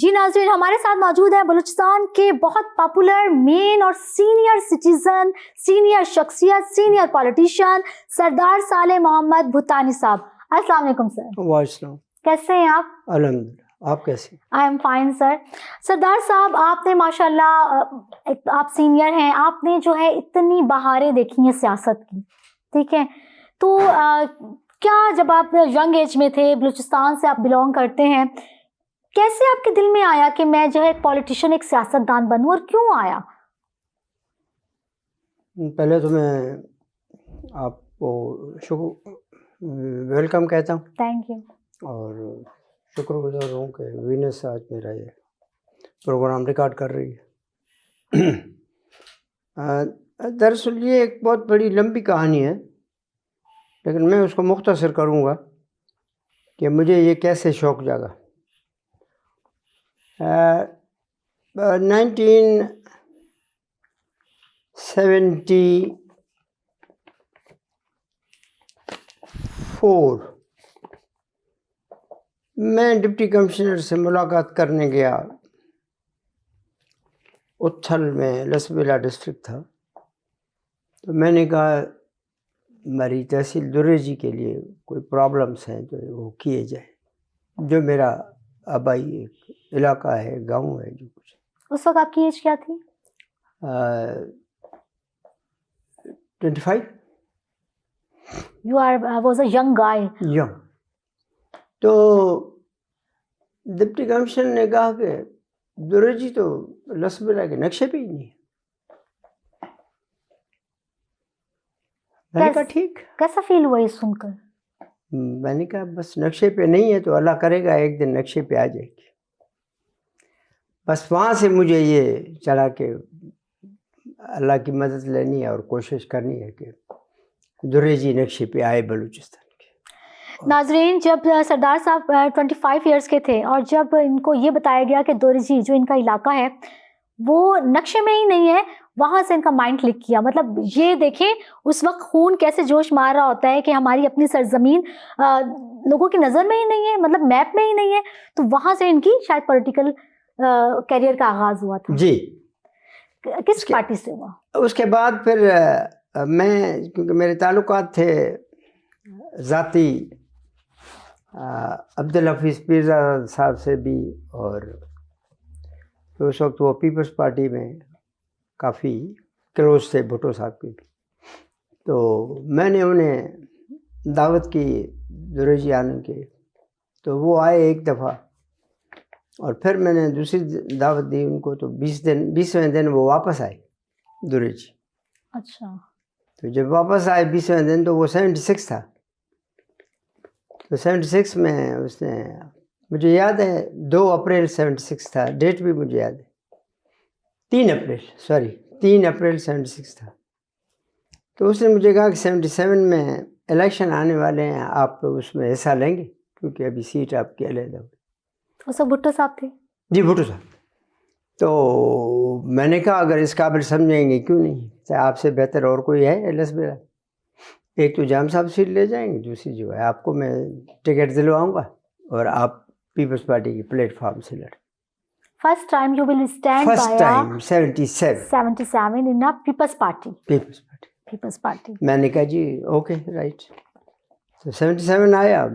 جی ناظرین، ہمارے ساتھ موجود ہیں بلوچستان کے بہت پاپولر مین اور سینئر سٹیزن، سینئر شخصیت، سینئر پولیٹیشین سردار صالح محمد بھوتانی صاحب۔ السلام علیکم سر۔ وعلیکم السلام۔ کیسے ہیں آپ؟ الحمدللہ، آپ کیسے؟ آئی ایم فائن سر۔ سردار صاحب، آپ نے ماشاءاللہ آپ سینئر ہیں، آپ نے جو ہے اتنی بہاریں دیکھی ہیں سیاست کی، ٹھیک ہے؟ تو کیا جب آپ ینگ ایج میں تھے، بلوچستان سے آپ بلونگ کرتے ہیں، کیسے آپ کے دل میں آیا کہ میں جو ہے ایک پولیٹیشین، ایک سیاست دان بنوں، اور کیوں آیا؟ پہلے تو میں آپ کو ویلکم کہتا ہوں، تھینک یو، اور شکر گزار ہوں کہ وینس آج میرا یہ پروگرام ریکارڈ کر رہی ہے۔ دراصل یہ ایک بہت بڑی لمبی کہانی ہے، لیکن میں اس کو مختصر کروں گا کہ مجھے یہ کیسے شوق جاگا۔ 1974 میں ڈپٹی کمشنر سے ملاقات کرنے گیا، اتھل میں لسبیلا ڈسٹرکٹ تھا، تو میں نے کہا ہماری تحصیل درے جی کے لیے کوئی پرابلمس ہیں جو وہ کیے جائیں، جو میرا آبائی ایک علاقہ ہے، گاؤں ہے جو کچھ۔ اس وقت آپ کی ایج کیا تھی؟ 25۔ You was a young guy. Young. تو ڈپٹی کمشنر نے کہا کہ درے جی تو لسبیلا کے نقشے پہ ہی نہیں ہے۔ میں نے کہا ٹھیک۔ کیسا فیل ہوا یہ سن کر؟ میں نے کہا بس نقشے پہ نہیں ہے تو اللہ کرے گا ایک دن نقشے پہ آ جائے گی۔ بس وہاں سے مجھے یہ چلا کہ اللہ کی مدد لینی ہے اور کوشش کرنی ہے کہ درے جی نقشے پہ آئے بلوچستان کے۔ ناظرین، جب سردار صاحب 25 ایئرس کے تھے اور جب ان کو یہ بتایا گیا کہ درے جی جو ان کا علاقہ ہے وہ نقشے میں ہی نہیں ہے، وہاں سے ان کا مائنڈ کلک کیا۔ مطلب یہ دیکھیں اس وقت خون کیسے جوش مار رہا ہوتا ہے کہ ہماری اپنی سرزمین لوگوں کی نظر میں ہی نہیں ہے، مطلب میپ میں ہی نہیں ہے، تو وہاں سے ان کی شاید پولیٹیکل کیریئر کا آغاز ہوا تھا۔ جی۔ کس پارٹی سے ہوا؟ اس کے بعد پھر میں، کیونکہ میرے تعلقات تھے ذاتی عبدالحفیظ پیرزادہ صاحب سے بھی، اور اس وقت وہ پیپلز پارٹی میں کافی کلوز تھے بھٹو صاحب کے بھی، تو میں نے انہیں دعوت کی درے جی آنے کی، تو وہ آئے ایک دفعہ، اور پھر میں نے دوسری دعوت دی ان کو، تو 20ویں دن وہ واپس آئے درے جی۔ اچھا۔ تو جب واپس آئے 20ویں دن تو وہ 76 تھا، تو 76 میں اس نے، مجھے یاد ہے 2 اپریل 76 تھا، ڈیٹ بھی مجھے یاد ہے، 3 اپریل 76 تھا۔ تو اس نے مجھے کہا کہ 77 میں الیکشن آنے والے ہیں، آپ اس میں حصہ لیں گے کیونکہ ابھی سیٹ آپ کی علیحدہ ہوئی۔ اس وقت بھٹو صاحب تھے؟ جی بھٹو صاحب۔ تو میں نے کہا اگر اس قابل سمجھیں گے کیوں نہیں، آپ سے بہتر اور کوئی ہے لسبیلا؟ ایک تو جام صاحب سیٹ لے جائیں گے، دوسری جو ہے آپ کو میں ٹکٹ دلواؤں گا اور آپ پیپلز پارٹی کی پلیٹ فارم سے لڑیں۔ First time you will stand by first time 77 in a People's Party. People's Party. Party. میں نے کہا جی اوکے رائٹ۔ تو 77 آیا،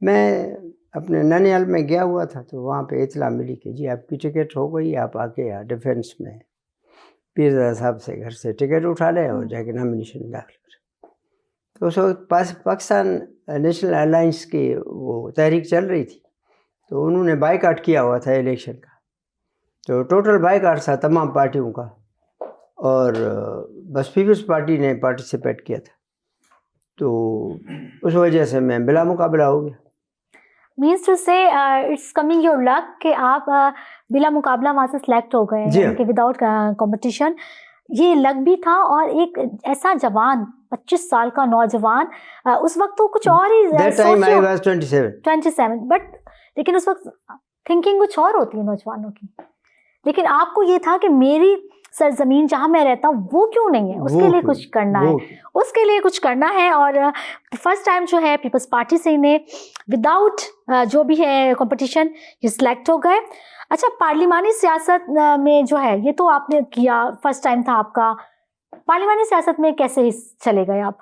میں اپنے ننیال میں گیا ہوا تھا، تو وہاں پہ اطلاع ملی کہ جی آپ کی ٹکٹ ہو گئی، آپ آ کے ڈیفینس میں پیرزادہ صاحب سے گھر سے ٹکٹ اٹھا لیں اور جا کے نامینیشن داخل کریں۔ تو اس وقت پاکستان نیشنل الائنس کی وہ تحریک چل رہی تھی، تو انہوں نے بائیکاٹ کیا ہوا تھا الیکشن کا، تو ٹوٹل بائیکاٹ تھا تمام پارٹیوں کا، اور بس پیپلز پارٹی نے پارٹیسپیٹ کیا تھا، تو اس وجہ سے میں بلا مقابلہ ہو گیا۔ Means to say it's coming your luck کہ آپ بلا مقابلہ وہاں سے سلیکٹ ہو گئے ہیں کہ وداؤٹ کمپٹیشن۔ یہ لک بھی تھا، اور ایک ایسا جوان 25 سال کا نوجوان، اس وقت تو کچھ اور ہی، That time I was 27 but لیکن اس وقت تھنکنگ کچھ اور ہوتی ہے نوجوانوں کی، لیکن آپ کو یہ تھا کہ میری سرزمین جہاں میں رہتا ہوں وہ کیوں نہیں ہے, اس کے لیے کچھ کرنا ہے, اس کے لیے کچھ کرنا ہے. اور فرسٹ ٹائم جو ہے پیپلز پارٹی سے انہیں وداؤٹ جو بھی ہے کمپٹیشن یہ سلیکٹ ہو گئے. اچھا, پارلیمانی سیاست میں جو ہے یہ تو آپ نے کیا, فرسٹ ٹائم تھا آپ کا. پارلیمانی سیاست میں کیسے چلے گئے آپ,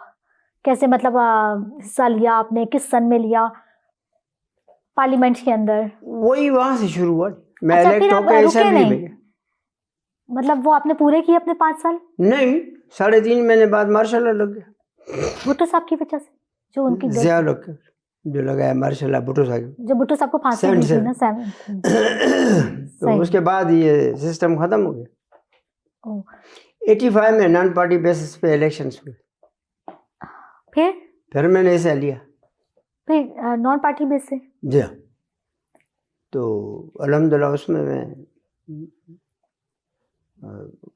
کیسے مطلب حصہ لیا آپ نے, کس سن میں لیا پارلیمنٹ کے اندر؟ وہی وہاں سے شروع ہوا. میں اچھا, الیکٹ پھر ہو آپ کے رکے اسمبلی میں نہیں, گیا. مطلب وہ آپ نے پورے کیے اپنے 5 سال؟ نہیں, 3.5 مہینے بعد ماشاء اللہ لگ گیا. بھٹو صاحب کی وجہ سے جو ان کی ضیاء الحق جو لگایا ماشاء اللہ بھٹو صاحب, جو بھٹو صاحب کو پھانسی دی تھی نا 7. تو اس کے بعد یہ سسٹم ختم ہو گیا. 85 میں نان پارٹی بیسس پہ الیکشنز ہوئے, پھر میں نے حصہ لیا. پھر نان پارٹی بیس سے؟ جی ہاں. تو الحمدللہ اس میں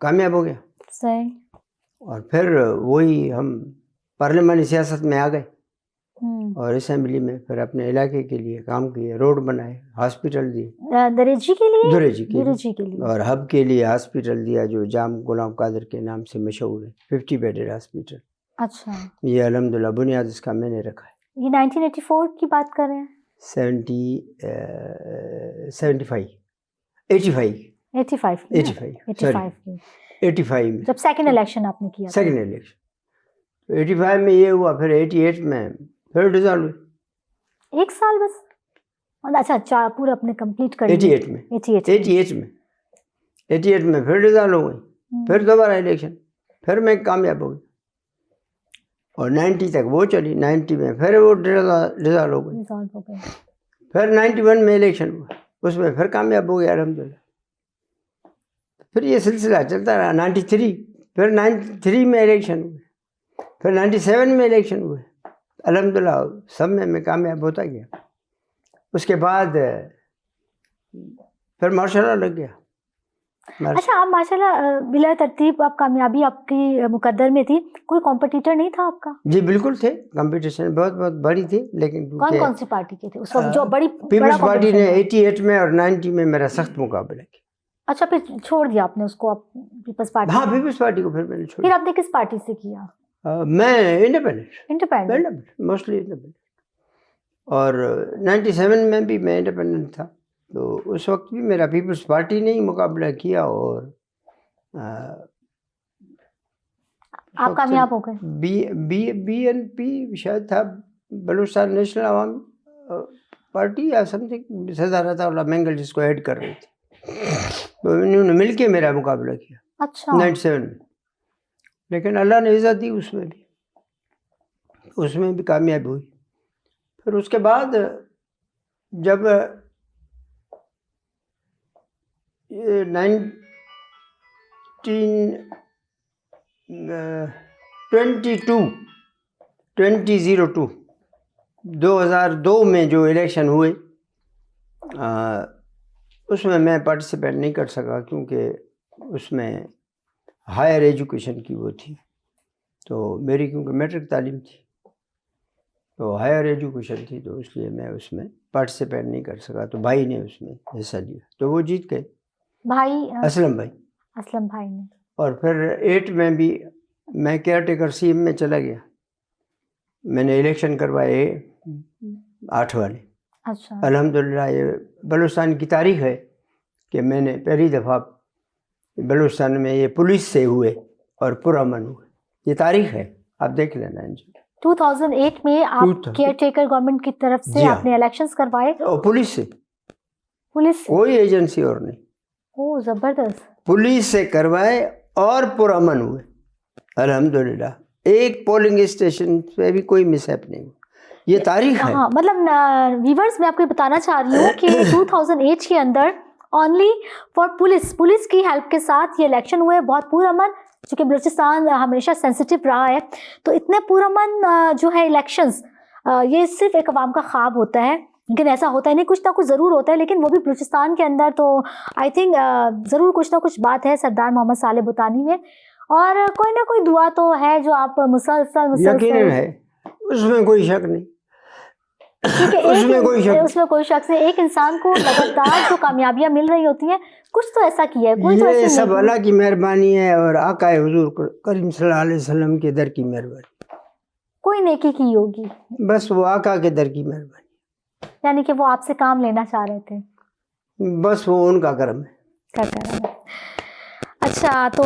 کامیاب ہو گیا. صحیح. اور پھر وہی ہم پارلیمانی سیاست میں آ گئے اور اسمبلی میں پھر اپنے علاقے کے لیے کام کیے, روڈ بنائے, ہاسپٹل دیے دریجی کے لیے, دریجی کے لیے, اور ہب کے لیے ہاسپٹل دیا جو جام غلام قادر کے نام سے مشہور ہے, 50 بیڈڈ ہاسپٹل. اچھا, یہ الحمدللہ بنیاد اس کا میں نے رکھا ہے. یہ 1984 کی بات کر رہے ہیں؟ 85 میں جب سیکنڈ الیکشن آپ نے کیا. سیکنڈ الیکشن 85 میں یہ ہوا, پھر 88 میں پھر ڈیزالو ہوئی. 1 سال بس. اچھا, پورا اپنے کمپلیٹ کر 88 میں پھر ڈیزالو ہو گئی, پھر دوبارہ الیکشن, پھر میں کامیاب ہو گئی اور 90 تک وہ چلی. 90 میں پھر وہ ڈیزالو ہو گئی, پھر 91 میں الیکشن ہوا, اس میں پھر کامیاب ہو گیا الحمدللہ. پھر یہ سلسلہ چلتا رہا. 93 پھر 93 میں الیکشن ہوئے, پھر 97 میں الیکشن ہوئے. الحمدللہ سب میں کامیاب ہوتا گیا. اس کے بعد پھر ماشاء اللہ لگ گیا. اچھا, آپ ماشاء اللہ بلا ترتیب آپ کامیابی آپ کی مقدر میں تھی, کوئی کمپٹیٹر نہیں تھا آپ کا؟ جی بالکل تھے, کمپٹیشن بہت بڑی تھی, لیکن کون سی پارٹی کے تھے اس وقت جو بڑی؟ پیپلز پارٹی نے 88 میں اور 90 میں میرا سخت مقابلہ کیا. اچھا, پھر چھوڑ دیا آپ نے اس کو, پیپلز پارٹی؟ ہاں, پیپلز پارٹی کو پھر میں نے چھوڑ دیا. پھر آپ نے کس پارٹی سے کیا؟ میں انڈیپینڈنٹ, موسٹلی انڈیپینڈنٹ. اور 97 میں بھی میں انڈیپینڈنٹ تھا. تو اس وقت بھی میرا پیپلز پارٹی نے ہی مقابلہ کیا اور آپ کامیاب ہو گئے. بی این پی شاید تھا, بلوچستان نیشنل عوامی پارٹی یا سم تھنگ, صدارت اللہ مینگل جس کو ایڈ کر رہی تھی, تو انہوں نے مل کے میرا مقابلہ کیا. اچھا. 97 میں. لیکن اللہ نے عزت دی, اس میں بھی کامیاب ہوئی. پھر اس کے بعد جب 2002 میں جو الیکشن ہوئے, اس میں پارٹیسپیٹ نہیں کر سکا, کیونکہ اس میں ہائر ایجوکیشن کی وہ تھی. تو میری کیونکہ میٹرک تعلیم تھی, تو ہائر ایجوکیشن تھی, تو اس لیے میں اس میں پارٹیسپیٹ نہیں کر سکا. تو بھائی نے اس میں حصہ لیا, تو وہ جیت گئے, بھائی اسلم بھائی نے. اور پھر 8 میں بھی میں کیئر ٹیکر سی ایم میں چلا گیا. میں نے الیکشن کروائے 8 والے. اچھا. الحمدللہ یہ بلوچستان کی تاریخ ہے کہ میں نے پہلی دفعہ بلوچستان میں یہ پولیس سے ہوئے اور پرامن ہوئے. یہ تاریخ ہے, آپ دیکھ لینا. 2008 میں آپ کیئر ٹیکر گورنمنٹ کی طرف سے آپ نے الیکشنز کروائے؟ پولیس سے, کوئی ایجنسی اور نہیں. اوہ زبردست. پولیس سے کروائے اور پرامن ہوئے الحمدللہ. ایک پولنگ اسٹیشن پہ بھی کوئی مس ہیپ نہیں. یہ تاریخ ہے. ہاں, مطلب ویورز میں آپ کو بتانا چاہ رہی ہوں کہ 2008 کے اندر اونلی فار پولیس کی ہیلپ کے ساتھ یہ الیکشن ہوئے, بہت پرامن. چونکہ بلوچستان ہمیشہ سینسیٹیو رہا ہے, تو اتنے پرامن جو ہے الیکشنز, یہ صرف ایک عوام کا خواب ہوتا ہے, لیکن ایسا ہوتا ہے نہیں, کچھ نہ کچھ ضرور ہوتا ہے. لیکن وہ بھی بلوچستان کے اندر, تو آئی تھنک ضرور کچھ نہ کچھ بات ہے سردار محمد صالح بھوتانی میں, اور کوئی نہ کوئی دعا تو ہے جو آپ مسلسل یقیناً ہے, اس میں کوئی شک نہیں. اس میں کوئی شک اس میں کوئی شخص نہیں. ایک انسان کو لگاتار جو کامیابیاں مل رہی ہوتی ہیں کچھ تو ایسا کیا ہے, کوئی تو یہ ایسی سب نہیں. اللہ کی مہربانی ہے اور آقا حضور کریم صلی اللہ علیہ وسلم کے در کی مہربانی, کوئی نیکی کی ہوگی, بس وہ آقا کے در کی مہربانی, یعنی کہ وہ آپ سے کام لینا چاہ رہے تھے, بس وہ ان کا کرم ہے. کیا کر رہے ہیں. اچھا تو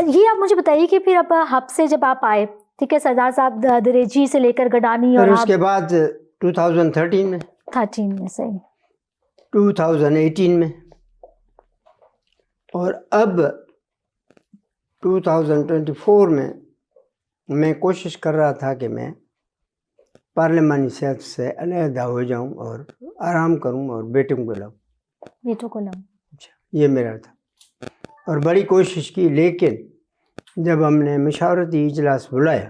یہ آپ مجھے بتائیے کہ پھر اب ہب سے جب آپ آئے, ٹھیک ہے, سردار صاحب دریجی سے لے کر گڈانی, اور پھر اس کے بعد 2013 میں 13 میں صحیح 2018 میں, اور اب 2024 میں میں کوشش کر رہا تھا کہ میں پارلیمانی صحت سے علیحدہ ہو جاؤں اور آرام کروں اور بیٹوں کو لاؤں, بیٹوں کو لاؤں. یہ میرا تھا, اور بڑی کوشش کی, لیکن جب ہم نے مشاورتی اجلاس بلایا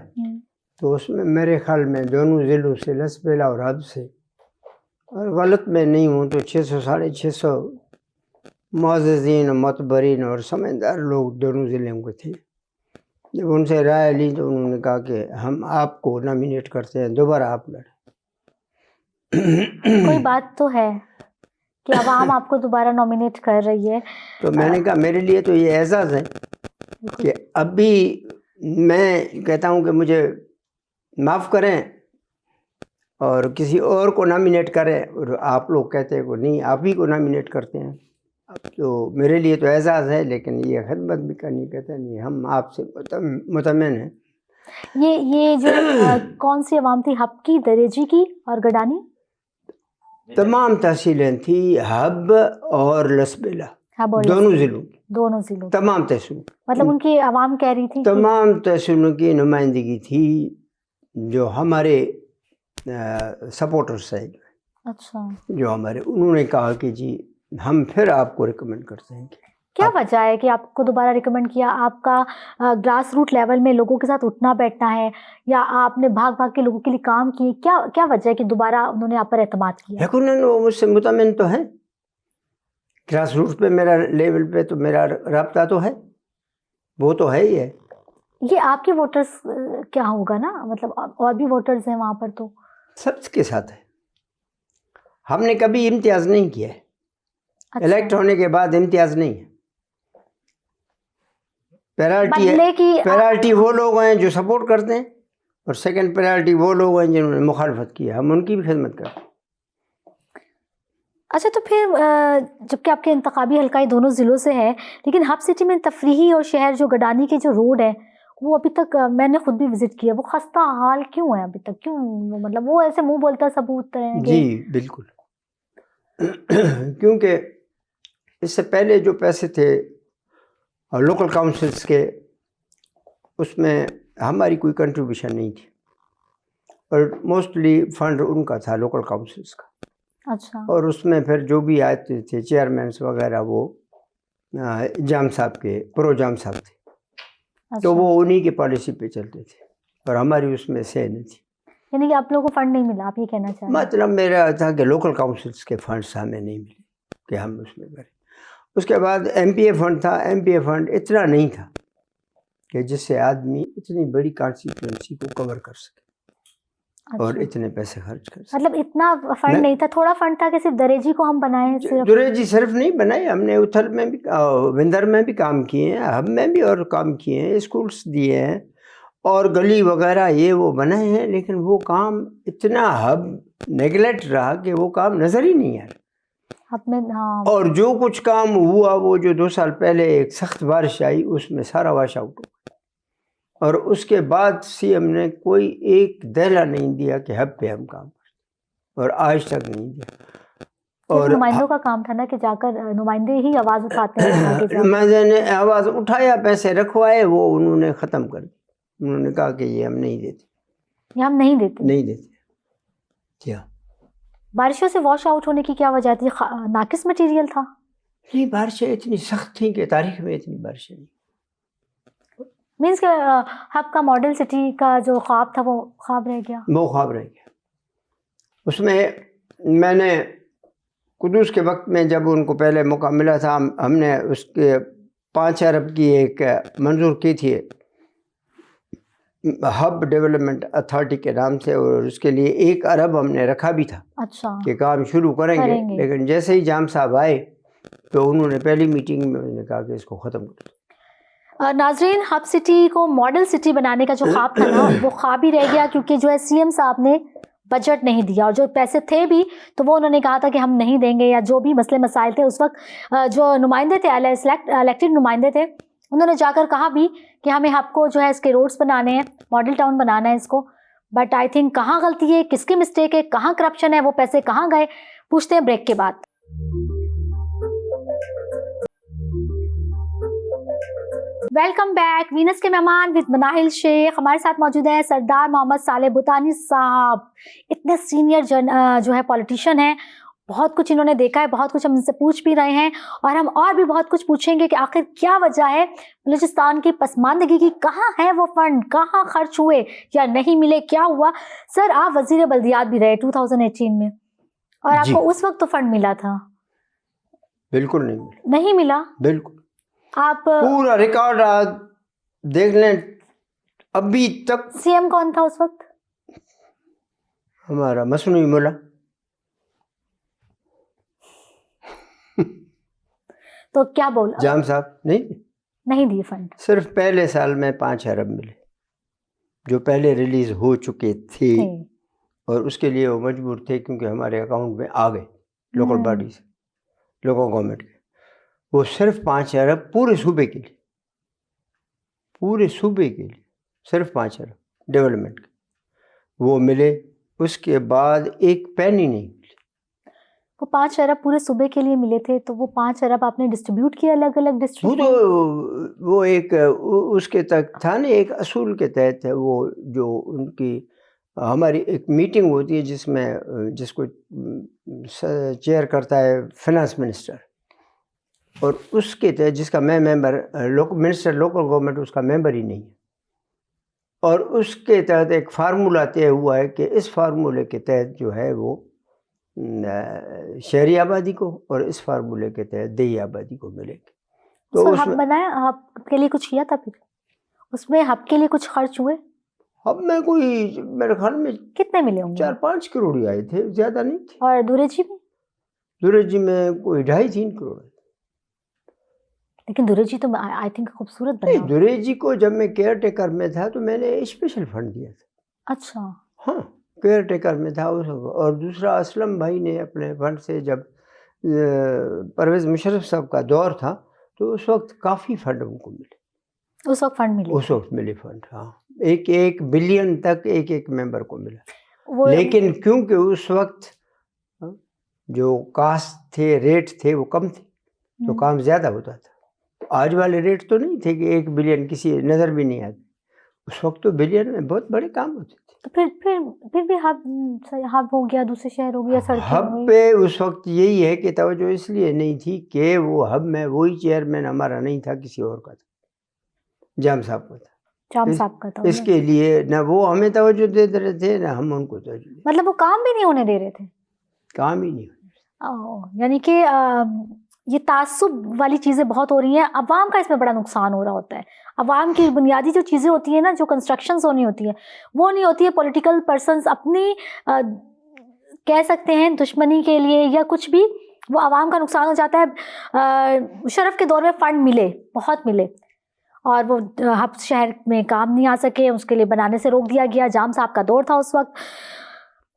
تو اس میں میرے خیال میں دونوں ضلعوں سے لسبیلا اور حب سے, اور غلط میں نہیں ہوں تو 600-650 معززین و معتبرین اور سمجھدار لوگ دونوں ضلعوں کے تھے. جب ان سے رائے لی تو انہوں نے کہا کہ ہم آپ کو نامینیٹ کرتے ہیں, دوبارہ آپ لڑیں. کوئی بات تو ہے کہ عوام آپ کو دوبارہ نامینیٹ کر رہی ہے. تو میں نے کہا میرے لیے تو یہ اعزاز ہے کہ ابھی میں کہتا ہوں کہ مجھے معاف کریں اور کسی اور کو نامینیٹ کریں, اور آپ لوگ کہتے ہیں کہ نہیں آپ ہی کو نامینیٹ کرتے ہیں. اب تو میرے لیے تو اعزاز ہے, لیکن یہ خدمت بھی کرنی, کہتے نہیں ہم آپ سے مطمئن ہیں. یہ جو کون سی عوام تھی, حب کی, دریجی کی اور گڈانی؟ تمام تحصیلیں تھی, حب اور لسبیلا, دونوں ضلعوں تمام تحصیلوں, مطلب ان کی عوام کہہ رہی تھی تمام تحصیلوں کی نمائندگی تھی جو ہمارے سپورٹرس ہیں. اچھا, جو ہمارے, انہوں نے کہا کہ جی ہم پھر آپ کو ریکمینڈ کرتے ہیں. کیا وجہ ہے کہ آپ کو دوبارہ ریکمینڈ کیا؟ آپ کا گراس روٹ لیول میں لوگوں کے ساتھ اٹھنا بیٹھنا ہے, یا آپ نے بھاگ بھاگ کے لوگوں کے لیے کام کیے, کیا وجہ ہے کہ دوبارہ انہوں نے آپ پر اعتماد کیا؟ یقیناً وہ مجھ سے مطمئن تو ہے, گراس روٹ پہ میرا لیول پہ تو میرا رابطہ تو ہے, وہ تو ہے ہی ہے. یہ آپ کے ووٹرز کیا ہوگا نا, مطلب اور بھی ووٹرز ہیں وہاں پر, تو سب کے ساتھ ہے, ہم نے کبھی امتیاز نہیں کیا ہے. الیکٹ ہونے کے بعد امتیاز نہیں ہے. پیرالٹی وہ لوگ ہیں جو سپورٹ کرتے ہیں, اور سیکنڈ پیرالٹی وہ لوگ ہیں جنہوں نے مخالفت کی ہے, ہم ان کی بھی خدمت کرتے ہیں. اچھا, تو پھر جبکہ آپ کے انتخابی حلقہ دونوں ضلعوں سے ہے, لیکن ہب سٹی میں تفریحی اور شہر جو گڈانی کے جو روڈ ہے وہ ابھی تک, میں نے خود بھی وزٹ کیا, وہ خستہ حال کیوں ہے ابھی تک, کیوں, مطلب وہ ایسے منہ بولتا ثبوت ہے؟ جی بالکل, کیونکہ اس سے پہلے جو پیسے تھے لوکل کاؤنسلز کے, اس میں ہماری کوئی کنٹریبیوشن نہیں تھی, اور موسٹلی فنڈ ان کا تھا, لوکل کاؤنسلز کا. اچھا, اور اس میں پھر جو بھی آتے تھے چیئرمینس وغیرہ وہ جام صاحب کے, پرو جام صاحب تھے, تو وہ انہی کے پالیسی پہ چلتے تھے, اور ہماری اس میں سے نہیں تھی. یعنی کہ آپ لوگوں کو فنڈ نہیں ملا, آپ یہ کہنا چاہ رہے ہیں؟ مطلب میرا تھا کہ لوکل کاؤنسلز کے فنڈس ہمیں نہیں ملے کہ ہم اس میں کریں. اس کے بعد ایم پی اے فنڈ تھا, ایم پی اے فنڈ اتنا نہیں تھا کہ جس سے آدمی اتنی بڑی کانسٹیٹوئنسی کو کور کر سکے اور اتنے پیسے خرچ کر سکے. مطلب اتنا فنڈ نہیں تھا, تھوڑا فنڈ تھا کہ صرف دریجی کو ہم بنائیں. دریجی صرف نہیں بنائے, ہم نے اتھل میں بھی, وندر میں بھی کام کیے ہیں, ہب میں بھی اور کام کیے ہیں, اسکولس دیے ہیں اور گلی وغیرہ یہ وہ بنائے ہیں, لیکن وہ کام اتنا ہب نیگلیکٹ رہا کہ وہ کام نظر ہی نہیں آ رہا. اور جو کچھ کام ہوا وہ جو 2 سال پہلے ایک سخت بارش آئی اس میں سارا واش آؤٹ ہو گیا, اور اس کے بعد سی ایم نے کوئی ایک دہلا نہیں دیا کہ ہب پہ ہم کام کریں, اور آج تک نہیں دیا. اور نمائندوں کا کام تھا نا کہ جا کر نمائندے ہی آواز اٹھاتے ہیں. نمائندے نے آواز اٹھایا, پیسے رکھوائے, وہ انہوں نے ختم کر دیا. انہوں نے کہا کہ یہ ہم نہیں دیتے, یہ ہم نہیں دیتے. کیا بارشوں سے واش آؤٹ ہونے کی کیا وجہ تھی؟ ناقص مٹیریل تھا؟ یہ بارشیں اتنی سخت تھیں کہ تاریخ میں اتنی بارشیں نہیں. مینس کہ ہب کا ماڈل سٹی کا جو خواب تھا وہ خواب رہ گیا. وہ خواب رہ گیا. اس میں میں نے قدوس کے وقت میں جب ان کو پہلے موقع ملا تھا, ہم نے اس کے 5 ارب کی ایک منظور کی تھی ہب ڈیولپمنٹ اتھارٹی کے نام سے, اور اس کے لیے 1 ارب ہم نے رکھا بھی تھا اچھا کہ کام شروع کریں گے. لیکن جیسے ہی جام صاحب آئے تو انہوں نے پہلی میٹنگ میں انہوں نے کہا کہ اس کو ختم کر دو. ناظرین, ہب سٹی کو ماڈل سٹی بنانے کا جو خواب تھا نا وہ خواب ہی رہ گیا, کیونکہ جو ہے سی ایم صاحب نے بجٹ نہیں دیا, اور جو پیسے تھے بھی تو وہ انہوں نے کہا تھا کہ ہم نہیں دیں گے, یا جو بھی مسئلے مسائل تھے اس وقت جو نمائندے تھے, الیکٹڈ نمائندے تھے, انہوں نے جا کر کہا بھی کہ ہمیں ہب کو جو ہے اس کے روڈز بنانے ہیں, ماڈل ٹاؤن بنانا ہے اس کو. بٹ آئی تھنک کہاں غلطی ہے, کس کی مسٹیک ہے, کہاں کرپشن ہے, وہ پیسے کہاں گئے, پوچھتے ہیں بریک کے بعد. Welcome back. وینس کے مہمان وتھ مناہل شیخ. ہمارے ساتھ موجود ہے سردار محمد صالح بھوتانی صاحب. اتنے سینئر جو ہے پولیٹیشین ہیں, بہت کچھ انہوں نے دیکھا ہے, بہت کچھ ہم ان سے پوچھ بھی رہے ہیں, اور ہم اور بھی بہت کچھ پوچھیں گے کہ آخر کیا وجہ ہے بلوچستان کی پسماندگی کی, کہاں ہے وہ فنڈ, کہاں خرچ ہوئے یا نہیں ملے, کیا ہوا. سر, آپ وزیر بلدیات بھی رہے 2018 میں, اور آپ کو اس وقت تو فنڈ ملا تھا؟ بالکل نہیں ملا. بالکل. آپ پورا ریکارڈ دیکھ لیں ابھی تک. سی ایم کون تھا اس وقت؟ ہمارا مصنوعی مولا. تو کیا بولا جام صاحب؟ نہیں دیے فنڈ. صرف پہلے سال میں 5 ارب ملے جو پہلے ریلیز ہو چکے تھے, اور اس کے لیے وہ مجبور تھے کیونکہ ہمارے اکاؤنٹ میں آ گئے لوکل باڈی سے, لوکل گورنمنٹ کے. وہ صرف 5 ارب پورے صوبے کے لیے, صرف 5 ارب ڈیولپمنٹ کے وہ ملے. اس کے بعد ایک پینی نہیں ملی. وہ 5 ارب پورے صوبے کے لیے ملے تھے, تو وہ 5 ارب آپ نے ڈسٹریبیوٹ کیا الگ الگ ڈسٹرکٹ؟ وہ ایک اس کے تک تھا نا, ایک اصول کے تحت ہے وہ, جو ان کی ہماری ایک میٹنگ ہوتی ہے جس کو چیئر کرتا ہے فنانس منسٹر, اور اس کے تحت جس کا میں ممبر, منسٹر لوکل گورنمنٹ اس کا ممبر ہی نہیں ہے, اور اس کے تحت ایک فارمولہ طے ہوا ہے کہ اس فارمولے کے تحت جو ہے وہ شہری آبادی کو, اور اس فارمولے کے تحت دیہی آبادی کو ملے گی. تو ہب بنایا, ہب کے لیے کچھ کیا تھا پھر اس میں, ہب کے لیے کچھ خرچ ہوئے؟ ہب میں کوئی میرے خیال میں کتنے ملے ہوں گے؟ 4-5 کروڑ ہی آئے تھے, زیادہ نہیں تھے. اور دورے جی میں کوئی 2.5-3 کروڑ. لیکن دورے جی تو آئی تھنک خوبصورت بنا. دورے جی کو جب میں کیئر ٹیکر میں تھا تو میں نے اسپیشل فنڈ دیا تھا. اچھا. ہاں, کیئر ٹیکر میں تھا اس وقت. اور دوسرا اسلم بھائی نے اپنے فنڈ سے, جب پرویز مشرف صاحب کا دور تھا تو اس وقت کافی فنڈ ان کو ملے. اس وقت ملے فنڈ. ہاں, 1 بلین تک ایک ممبر کو ملا. لیکن کیونکہ اس وقت جو کاسٹ تھے, ریٹ تھے وہ کم تھے, تو کام زیادہ ہوتا تھا. آج والے ریٹ تو نہیں تھے کہ 1 بلین کسی نظر بھی نہیں آتی. اس وقت تو بلین میں بہت بڑے کام ہوتے تھے. تو پھر بھی ہب ہو گیا, دوسرے شہر ہو گیا, سڑکیں ہب پہ اس وقت یہی ہے کہ توجہ اس لیے نہیں تھی کہ وہ ہب میں وہی چیئرمین ہمارا نہیں تھا, کسی اور کا تھا, جام صاحب کا تھا. اس کے لیے نہ وہ ہمیں توجہ دے رہے تھے نہ ہم ان کو توجہ. مطلب وہ کام بھی نہیں ہونے دے رہے تھے؟ کام ہی نہیں ہونے. یعنی کہ یہ تعصب والی چیزیں بہت ہو رہی ہیں, عوام کا اس میں بڑا نقصان ہو رہا ہوتا ہے. عوام کی بنیادی جو چیزیں ہوتی ہیں نا, جو کنسٹرکشنز ہونی ہوتی ہیں وہ نہیں ہوتی ہے. پولیٹیکل پرسنز اپنی کہہ سکتے ہیں دشمنی کے لیے یا کچھ بھی, وہ عوام کا نقصان ہو جاتا ہے. مشرف کے دور میں فنڈ ملے, بہت ملے, اور وہ ہب شہر میں کام نہیں آ سکے, اس کے لیے بنانے سے روک دیا گیا. جام صاحب کا دور تھا اس وقت.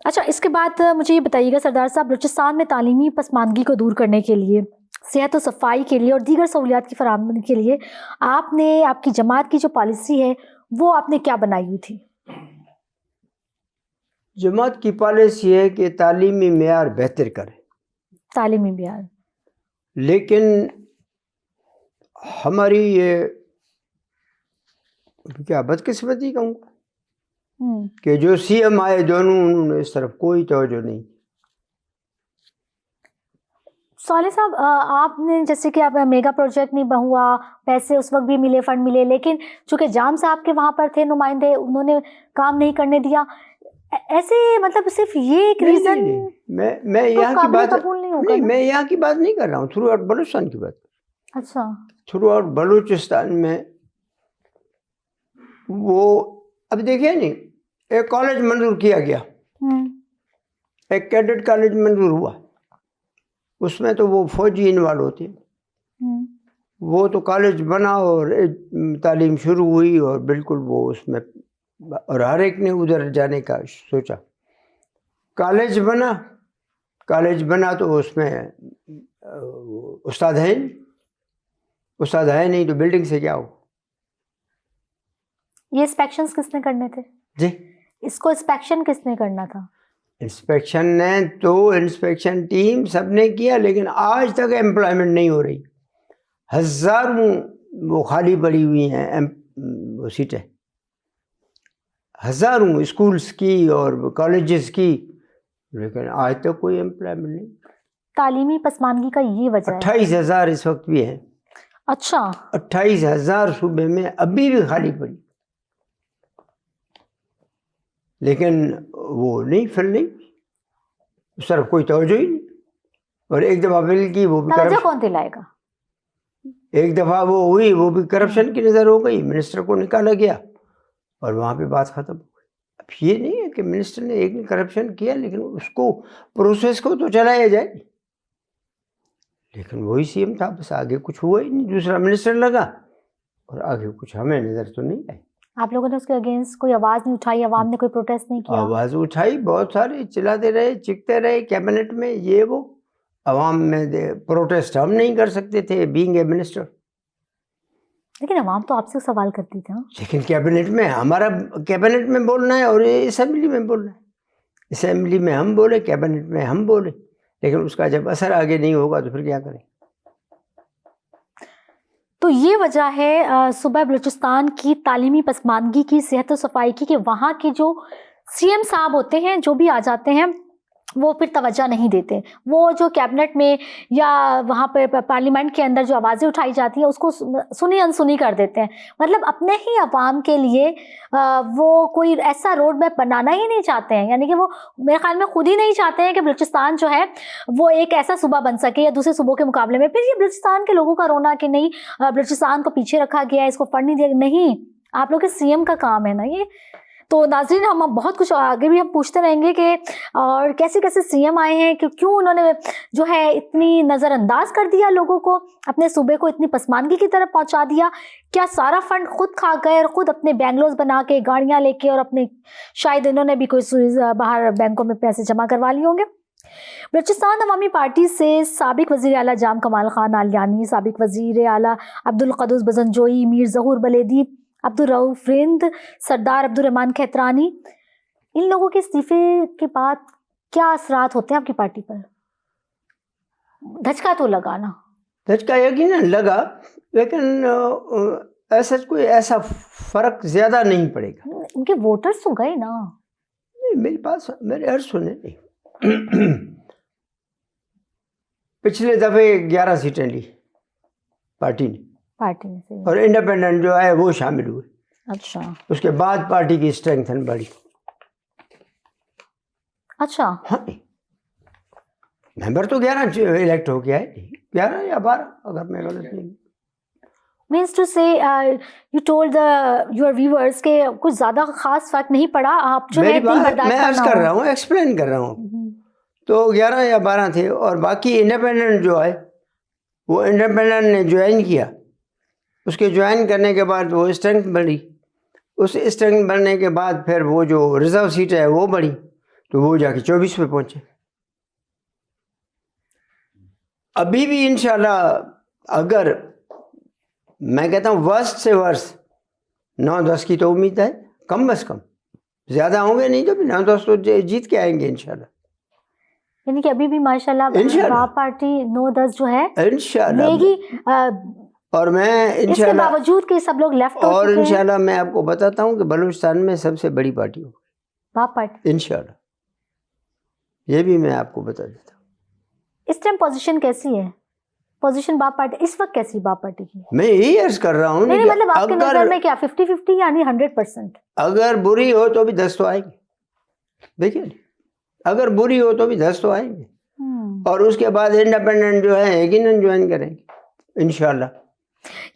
اچھا, اس کے بعد مجھے یہ بتائیے گا سردار صاحب, بلوچستان میں تعلیمی پسماندگی کو دور کرنے کے لیے, صحت و صفائی کے لیے اور دیگر سہولیات کی فراہمی کے لیے آپ کی جماعت کی جو پالیسی ہے وہ آپ نے کیا بنائی ہوئی تھی؟ جماعت کی پالیسی ہے کہ تعلیمی معیار بہتر کرے. تعلیمی معیار. لیکن ہماری یہ کیا بدقسمتی کہوں کہ جو سی ایم آئے دونوں, انہوں نے اس طرف کوئی توجہ نہیں. صالح صاحب, آپ نے جیسے کہ آپ میگا پروجیکٹ نہیں ہوا, پیسے اس وقت بھی ملے, فنڈ ملے, لیکن چونکہ جام صاحب کے وہاں پر تھے نمائندے, انہوں نے کام نہیں کرنے دیا. ایسے مطلب صرف یہ ایک ریزن؟ میں یہاں کی بات نہیں, میں یہاں کی بات نہیں کر رہا ہوں, تھرو آؤٹ بلوچستان کی بات. اچھا. تھرو آؤٹ بلوچستان میں وہ اب دیکھیے نہیں، ایک کالج منظور کیا گیا، ایک کیڈٹ کالج منظور ہوا، اس میں تو وہ فوجی انوالو ہوتے ہیں، وہ تو کالج بنا اور تعلیم شروع ہوئی اور بالکل وہ اس میں، اور ہر ایک نے ادھر جانے کا سوچا. کالج بنا تو اس میں استاد ہے نہیں تو بلڈنگ سے کیا ہو. یہ انسپیکشنز کس نے کرنے تھے؟ جی اس کو انسپیکشن کس نے کرنا تھا؟ انسپیکشن ٹیم سب نے کیا، لیکن آج تک امپلائمنٹ نہیں ہو رہی. ہزاروں وہ خالی پڑی ہوئی ہیں وہ سیٹیں، ہزاروں اسکولس کی اور کالجز کی، لیکن آج تک کوئی امپلائمنٹ نہیں. تعلیمی پسماندگی کا یہ وجہ ہے. 28,000 اس وقت بھی ہیں. اچھا 28,000 صوبے میں ابھی بھی خالی پڑی، لیکن وہ نہیں فل نہیں، اس طرف کوئی توجہ ہی نہیں. اور ایک دفعہ بل کی، وہ بھی توجہ کون دلائے گا؟ ایک دفعہ وہ ہوئی، وہ بھی کرپشن کی نظر ہو گئی، منسٹر کو نکالا گیا اور وہاں پہ بات ختم ہو گئی. اب یہ نہیں ہے کہ منسٹر نے ایک نے کرپشن کیا، لیکن اس کو پروسیس کو تو چلایا جائے، لیکن وہی سی ایم تھا، بس آگے کچھ ہوا ہی نہیں. دوسرا منسٹر لگا اور آگے کچھ ہمیں نظر تو نہیں آئی. آپ لوگوں نے اس کے اگینسٹ کوئی آواز نہیں اٹھائی؟ عوام نے کوئی پروٹیسٹ نہیں کیا؟ آواز اٹھائی، بہت سارے چلاتے رہے، چکتے رہے کیبنٹ میں، یہ وہ. عوام میں پروٹیسٹ ہم نہیں کر سکتے تھے بینگ اے منسٹر، لیکن عوام تو آپ سے سوال کرتی تھی. لیکن کیبنٹ میں ہمارا، کیبنٹ میں بولنا ہے اور اسمبلی میں بولنا ہے. اسمبلی میں ہم بولے، کیبنٹ میں ہم بولے، لیکن اس کا جب اثر آگے نہیں ہوگا تو پھر کیا کریں. تو یہ وجہ ہے صوبہ بلوچستان کی تعلیمی پسماندگی کی، صحت و صفائی کی، کہ وہاں کے جو سی ایم صاحب ہوتے ہیں، جو بھی آ جاتے ہیں، وہ پھر توجہ نہیں دیتے. وہ جو کیبنٹ میں یا وہاں پہ پارلیمنٹ کے اندر جو آوازیں اٹھائی جاتی ہیں اس کو سنی انسنی کر دیتے ہیں. مطلب اپنے ہی عوام کے لیے وہ کوئی ایسا روڈ میپ بنانا ہی نہیں چاہتے ہیں. یعنی کہ وہ میرے خیال میں خود ہی نہیں چاہتے ہیں کہ بلوچستان جو ہے وہ ایک ایسا صوبہ بن سکے یا دوسرے صوبوں کے مقابلے میں. پھر یہ بلوچستان کے لوگوں کا رونا کہ نہیں بلوچستان کو پیچھے رکھا گیا ہے، اس کو فنڈ نہیں دیا. نہیں، آپ لوگ کے سی ایم کا کام ہے نا یہ. تو ناظرین، ہم بہت کچھ آگے بھی ہم پوچھتے رہیں گے کہ اور کیسے کیسے سی ایم آئے ہیں، کہ کیوں انہوں نے جو ہے اتنی نظر انداز کر دیا لوگوں کو، اپنے صوبے کو اتنی پسماندگی کی طرف پہنچا دیا. کیا سارا فنڈ خود کھا گئے اور خود اپنے بینگلوز بنا کے، گاڑیاں لے کے، اور اپنے شاید انہوں نے بھی کوئی باہر بینکوں میں پیسے جمع کروا لیے ہوں گے. بلوچستان عوامی پارٹی سے سابق وزیر اعلیٰ جام کمال خان آلیانی، سابق وزیر اعلیٰ عبدالقدوس بزنجوئی، میر ظہور بلیدی، عبدالرؤف رند، سردار عبدالرحمان کھیترانی، ان لوگوں کے استعفے کے بعد کیا اثرات ہوتے ہیں آپ کی پارٹی پر؟ دھچکا تو لگا نا؟ دھچکا یقیناً لگا، لیکن ایسا فرق زیادہ نہیں پڑے گا. ان کے ووٹرز تو گئے نا. نہیں، میرے پاس میرے عرض سنے نہیں. پچھلے دفعے 11 سیٹیں لی پارٹی نے، اور انڈیپینڈنٹ جو ہے وہ شامل ہوئے. اچھا، اس کے بعد پارٹی کی اسٹرینتھن بڑھی. اچھا، ہاں، ممبر تو 11 الیکٹ ہو گیا ہے، 11 یا 12 اگر میں غلط نہیں. means to say you told your viewers کہ کچھ زیادہ خاص فرق نہیں پڑا. آپ جو ہے میں عرض کر رہا ہوں، ایکسپلین کر رہا ہوں. تو 11 یا 12 تھے، اور باقی انڈیپینڈنٹ جو ہے وہ انڈیپینڈنٹ نے جوائن کیا. اس کے جوائن کرنے کے بعد وہ اسٹرینتھ بڑھی. اس اسٹرینتھ بڑھنے کے بعد پھر وہ جو ریزرو سیٹ ہے وہ بڑھی، تو وہ جا کے 24 پہ پہنچے. ابھی بھی انشاءاللہ اگر میں کہتا ہوں ورسٹ سے ورسٹ 9-10 کی تو امید ہے، کم از کم. زیادہ ہوں گے نہیں تو بھی 9-10 تو جیت کے آئیں گے انشاءاللہ. یعنی کہ ابھی بھی ماشاءاللہ باپ پارٹی 9-10 جو ہے انشاءاللہ لے گی. اور میں اس کے باوجود کہ سب لوگ لیفٹ ہو چکے ہیں، اور انشاءاللہ میں آپ کو بتاتا ہوں کہ بلوچستان میں سب سے بڑی پارٹی ہوگی باپ پارٹی انشاءاللہ. یہ بھی میں آپ کو بتا دیتا ہوں. اس ٹائم پوزیشن کیسی ہے؟ پوزیشن باپ پارٹی اس وقت کیسی باپ پارٹی کی؟ میں یہی عرض کر رہا ہوں. نہیں مطلب آپ کی نظر میں کیا 50-50 یعنی 100%؟ اگر بری ہو تو بھی 10 تو آئیں گے. دیکھیے، اگر بری ہو تو بھی 10 تو آئیں گے. اور اس کے بعد انڈیپینڈنٹ جو ہے یقیناً جوائن کریں گے انشاءاللہ.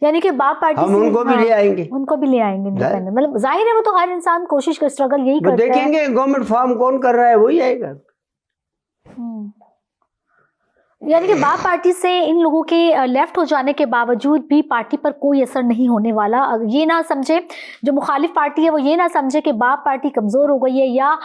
یعنی کہ باپ پارٹی ہم ان کو بھی لے آئیں گے. ان کو بھی لے آئیں گے انڈیپینڈنٹ. مطلب ظاہر ہے وہ تو ہر انسان کوشش کر اسٹرگل یہی کرتا ہے. دیکھیں گے گورنمنٹ فارم کون کر رہا ہے وہی آئے گا. یعنی کہ باپ پارٹی سے ان لوگوں کے لیفٹ ہو جانے کے باوجود بھی پارٹی پر کوئی اثر نہیں ہونے والا. یہ نہ سمجھے جو مخالف پارٹی ہے وہ یہ نہ سمجھے کہ باپ پارٹی کمزور ہو گئی ہے یا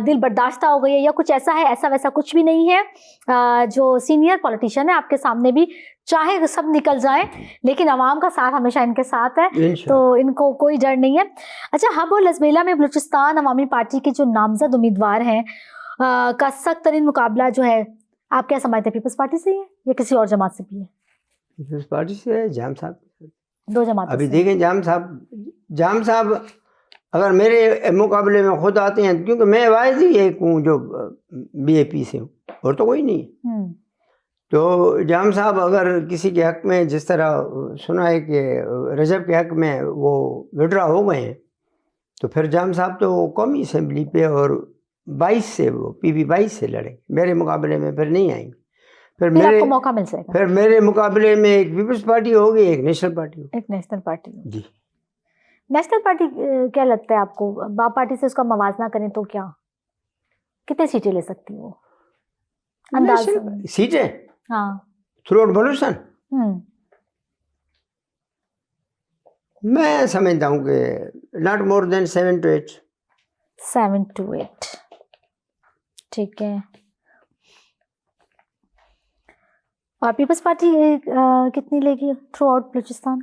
دل برداشتہ ہو گئی ہے یا کچھ ایسا ہے. ایسا ویسا کچھ بھی نہیں ہے. جو سینئر پولیٹیشین ہے آپ کے سامنے بھی چاہے سب نکل جائیں لیکن عوام کا ساتھ ہمیشہ ان کے ساتھ ہے تو ان کو کوئی ڈر نہیں ہے. اچھا حب اور لزبیلا میں بلوچستان عوامی پارٹی کے جو نامزد امیدوار ہیں کا سخت ترین مقابلہ جو ہے آپ کیا سمجھتے ہیں پیپلز پارٹی سے ہی ہے یا کسی اور جماعت سے بھی ہے؟ پیپلز پارٹی سے ہے. جام صاحب دو جماعتوں ابھی سے. دیکھیں جام صاحب اگر میرے مقابلے میں خود آتے ہیں کیونکہ میں واحد ہی ایک ہوں جو بی اے پی سے ہوں اور تو کوئی نہیں ہے. تو جام صاحب اگر کسی کے حق میں جس طرح سنا ہے کہ رجب کے حق میں وہ وڈرا ہو گئے ہیں تو پھر جام صاحب تو قومی اسمبلی پہ اور 22 سے وہ پی پی 22 سے لڑیں. میرے مقابلے میں پھر نہیں آئیں گے. پھر آپ کو موقع مل جائے گا. پھر میرے مقابلے میں ایک پیپلز پارٹی ہوگی ایک نیشنل پارٹی ہوگی. ایک نیشنل پارٹی. جی نیشنل پارٹی کیا لگتا ہے آپ کو باپ پارٹی سے اس کا موازنہ کریں تو کیا کتنے سیٹیں لے سکتی وہ انداز سیٹیں؟ ہاں تھرو آؤٹ بلوچستان میں سمجھتا ہوں کہ not more then 7 to 8. 7 to 8 ٹھیک ہے. اور پیپلز پارٹی کتنی لے گی تھرو آؤٹ بلوچستان؟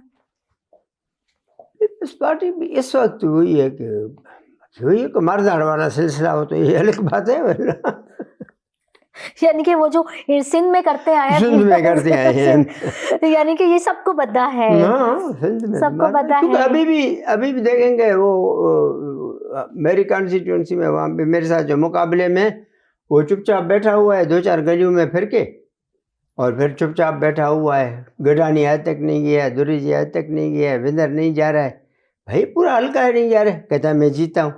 پیپلز پارٹی بھی اس وقت وہی ہے کہ مرداڑ والا سلسلہ ہو تو یہ الگ بات ہے. یعنی کہ وہ جو سندھ میں کرتے آئے ہیں سندھ میں کرتے آئے ہیں یعنی کہ یہ سب کو پتہ ہے. سب کو پتہ ہے. ابھی بھی دیکھیں گے وہ میری کانسٹیٹیونسی میں وہاں پہ میرے ساتھ جو مقابلے میں وہ چپ چاپ بیٹھا ہوا ہے 2-4 گلیوں میں پھر کے اور پھر چپ چاپ بیٹھا ہوا ہے. گڈانی آج تک نہیں گیا ہے, دوری جی آج تک نہیں گیا ہے, وندر نہیں جا رہا ہے. بھائی پورا ہلکا ہے نہیں جا رہا ہے. کہتا ہے میں جیتا ہوں.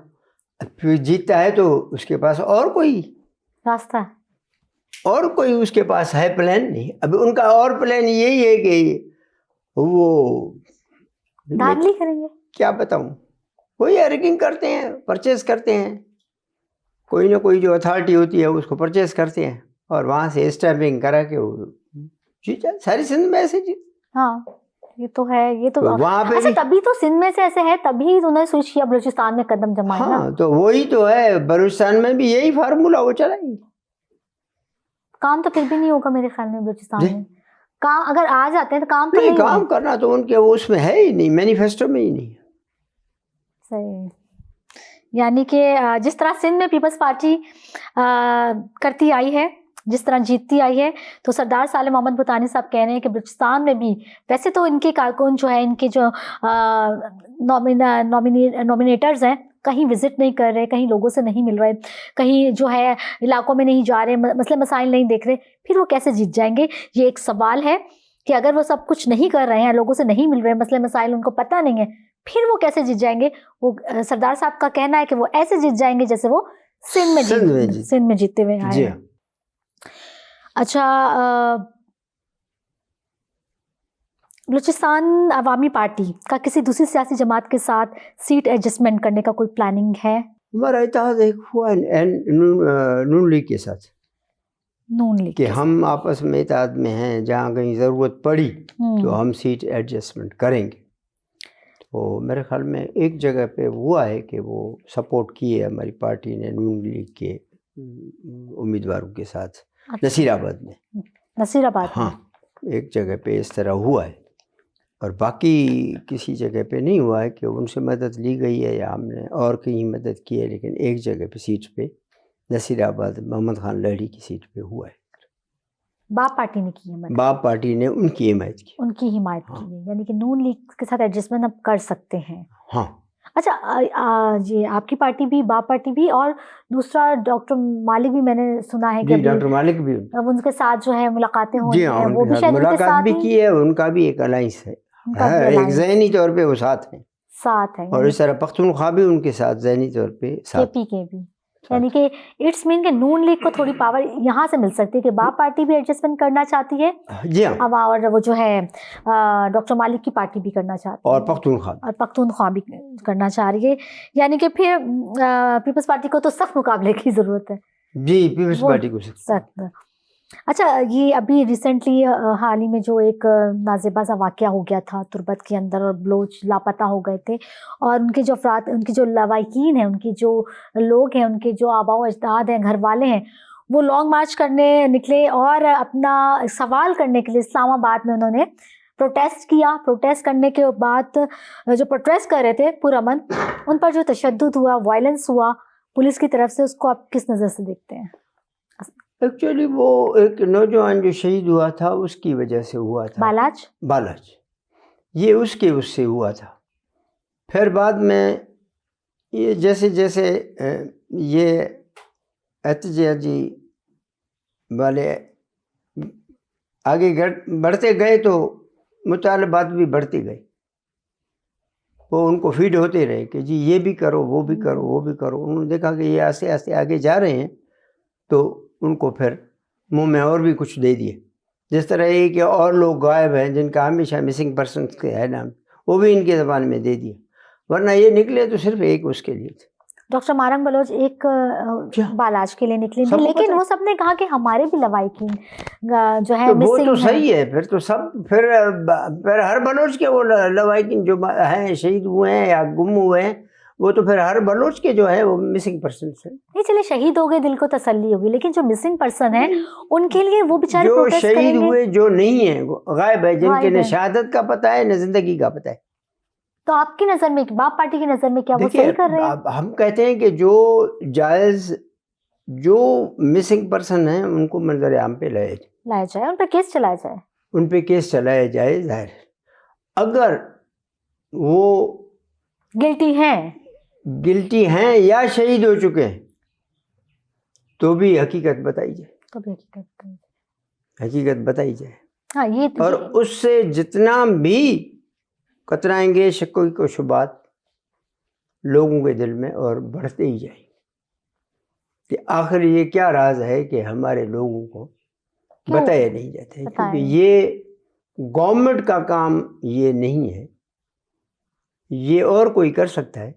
پھر جیتتا ہے تو اس کے پاس اور کوئی راستہ اور کوئی اس کے پاس ہے پلان نہیں. اب ان کا اور پلان یہی ہے کہ وہ دھاندلی کریں گے. کیا بتاؤں, کوئی ارگنگ کرتے ہیں, پرچیز کرتے ہیں, کوئی نہ کوئی جو اتھارٹی ہوتی ہے اس کو پرچیز کرتے ہیں اور وہاں سے اسٹیمپنگ کرا کے وہ جیتا. ساری سندھ میں ایسے جیت. ہاں یہ تو ہے. یہ تو وہاں پہ اچھا تبھی تو سندھ میں سے ایسے ہے تبھی انہوں نے سوچ کیا بلوچستان میں قدم جمایا. ہاں تو وہی تو ہے. بلوچستان میں بھی یہی فارمولا وہ چلائیں گے. کام تو پھر بھی نہیں ہوگا میرے خیال میں بلوچستان میں. کام اگر آ جاتے ہیں تو کام تو نہیں کام کرنا تو ان کے اس میں ہے ہی نہیں, مینیفیسٹو میں ہی نہیں. صحیح. یعنی کہ جس طرح سندھ میں پیپلز پارٹی کرتی آئی ہے, جس طرح جیتتی آئی ہے, تو سردار سالم محمد بھوتانی صاحب کہہ رہے ہیں کہ بلوچستان میں بھی ویسے تو ان کے کارکن جو ہے ان کے جو نامینیٹرز ہیں کہیں وزٹ نہیں کر رہے, کہیں لوگوں سے نہیں مل رہے, کہیں جو ہے علاقوں میں نہیں جا رہے, مسئلے مسائل نہیں دیکھ رہے, پھر وہ کیسے جیت جائیں گے؟ یہ ایک سوال ہے کہ اگر وہ سب کچھ نہیں کر رہے ہیں, لوگوں سے نہیں مل رہے, مسئلے مسائل ان کو پتہ نہیں ہے, پھر وہ کیسے جیت جائیں گے؟ وہ سردار صاحب کا کہنا ہے کہ وہ ایسے جیت جائیں گے جیسے وہ سندھ میں جیتے ہوئے آئے ہیں. اچھا بلوچستان عوامی پارٹی کا کسی دوسری سیاسی جماعت کے ساتھ سیٹ ایڈجسٹمنٹ کرنے کا کوئی پلاننگ ہے؟ ہمارا اتحاد ایک ہوا نون لیگ کے ساتھ. نون لیگ کہ ہم آپس میں اتحاد میں ہیں, جہاں کہیں ضرورت پڑی تو ہم سیٹ ایڈجسٹمنٹ کریں گے. تو میرے خیال میں ایک جگہ پہ ہوا ہے کہ وہ سپورٹ کی ہے ہماری پارٹی نے نون لیگ کے امیدواروں کے ساتھ نصیر آباد میں. نصیر آباد ہاں ایک جگہ پہ اس طرح ہوا ہے اور باقی کسی جگہ پہ نہیں ہوا ہے کہ ان سے مدد لی گئی ہے یا ہم نے اور کہیں مدد کی ہے. لیکن ایک جگہ پہ سیٹ پہ نصیر آباد محمد خان لہڑی کی سیٹ پہ ہوا ہے. باپ پارٹی نے کی ہے, باپ پارٹی نے ان کی حمایت کی, ان کی حمایت کی ہے. یعنی کہ نون لیگ کے ساتھ ایڈجسٹمنٹ اب کر سکتے ہیں. ہاں اچھا جی آپ کی پارٹی بھی, باپ پارٹی بھی, اور دوسرا ڈاکٹر مالک بھی میں نے سنا ہے کہ ڈاکٹر مالک بھی ان کے ساتھ جو ہے ملاقاتیں ہوئی ہیں, وہ بھی شاید ملاقات بھی کی ہے. ان کا بھی ایک الائنس ہے, ایک ذہنی طور پہ وہ ساتھ ہیں. اور اس طرح پختونخوا بھی ان کے ساتھ ذہنی طور پہ ساتھ. کے پی کے بھی یعنی کہ اٹس مین کہ نون لیگ کو تھوڑی پاور یہاں سے مل سکتی ہے کہ باپ پارٹی بھی ایڈجسٹمنٹ کرنا چاہتی ہے جی ہاں، اب، اور وہ جو ہے ڈاکٹر مالک کی پارٹی بھی کرنا چاہتی ہے اور پختونخوا اور پختونخوا بھی کرنا چاہ رہی ہے، یعنی کہ پھر پیپلز پارٹی کو تو سخت مقابلے کی ضرورت ہے. جی پیپلز وہ پارٹی کو سخت. اچھا، یہ ابھی ریسنٹلی حال ہی میں جو ایک نازیبا سا واقعہ ہو گیا تھا تربت کے اندر، اور بلوچ لاپتہ ہو گئے تھے، اور ان کے جو افراد، ان کی جو لواحقین ہیں، ان کی جو لوگ ہیں، ان کے جو آباء و اجداد ہیں، گھر والے ہیں، وہ لانگ مارچ کرنے نکلے اور اپنا سوال کرنے کے لیے اسلام آباد میں انہوں نے پروٹیسٹ کیا. پروٹیسٹ کرنے کے بعد جو پروٹیسٹ کر رہے تھے پرامن، ان پر جو تشدد ہوا، وائلنس ہوا پولیس کی طرف سے، اس کو آپ کس نظر سے دیکھتے ہیں؟ ایکچولی وہ ایک نوجوان جو شہید ہوا تھا اس کی وجہ سے ہوا تھا، بالاج، یہ اس سے ہوا تھا. پھر بعد میں یہ جیسے جیسے یہ احتجاجی والے آگے بڑھتے گئے تو مطالبات بھی بڑھتے گئے، وہ ان کو فیڈ ہوتے رہے کہ جی یہ بھی کرو، وہ بھی کرو، وہ بھی کرو. انہوں نے دیکھا کہ یہ آہستہ آہستہ آگے جا رہے ہیں تو ان کو پھر منہ میں اور بھی کچھ دے دیے. جس طرح یہ کہ اور لوگ غائب ہیں جن کا ہمیشہ مسنگ پرسنس کے ہے نام، وہ بھی ان کے زبان میں دے دیے، ورنہ یہ نکلے تو صرف ایک اس کے لیے تھے. ڈاکٹر مارنگ بلوچ ایک بالاج کے لیے نکلی تھی، لیکن وہ سب نے کہا کہ ہمارے بھی لواحقین جو ہے وہ تو صحیح ہے. پھر تو سب پھر ہر بلوچ کے وہ لواحقین جو ہیں شہید ہوئے ہیں یا گم ہوئے ہیں، وہ تو پھر ہر بلوچ کے جو ہے وہ مسنگ پرسن ہیں. نہیں چلے شہید ہو گئے، دل کو تسلی ہوگی، لیکن جو مسنگ پرسن ہیں ان کے لیے وہ بیچارے جو پروٹیسٹ کریں شہید گے، ہوئے جو نہیں ہیں غائب ہے، جن کے نہ شہادت کا پتہ ہے نہ زندگی کا پتہ ہے. تو آپ کی نظر میں، باپ پارٹی کی نظر میں کیا وہ دیکھیے صحیح کر رہے ہیں؟ ہم کہتے ہیں کہ جو جائز، جو مسنگ پرسن ہیں ان کو منظر عام پہ لایا جائے، ان پہ کیس چلایا جائے، ان پہ کیس چلایا جائے. ظاہر اگر وہ گلٹی ہیں یا شہید ہو چکے ہیں تو بھی حقیقت بتائی جائے، حقیقت بتائی جائے. ہاں، یہ اور اس سے جتنا بھی قطرائیں گے شک و شبہات لوگوں کے دل میں اور بڑھتے ہی جائیں کہ آخر یہ کیا راز ہے کہ ہمارے لوگوں کو بتایا نہیں جاتا ہے. کیونکہ یہ گورنمنٹ کا کام یہ نہیں ہے، یہ اور کوئی کر سکتا ہے،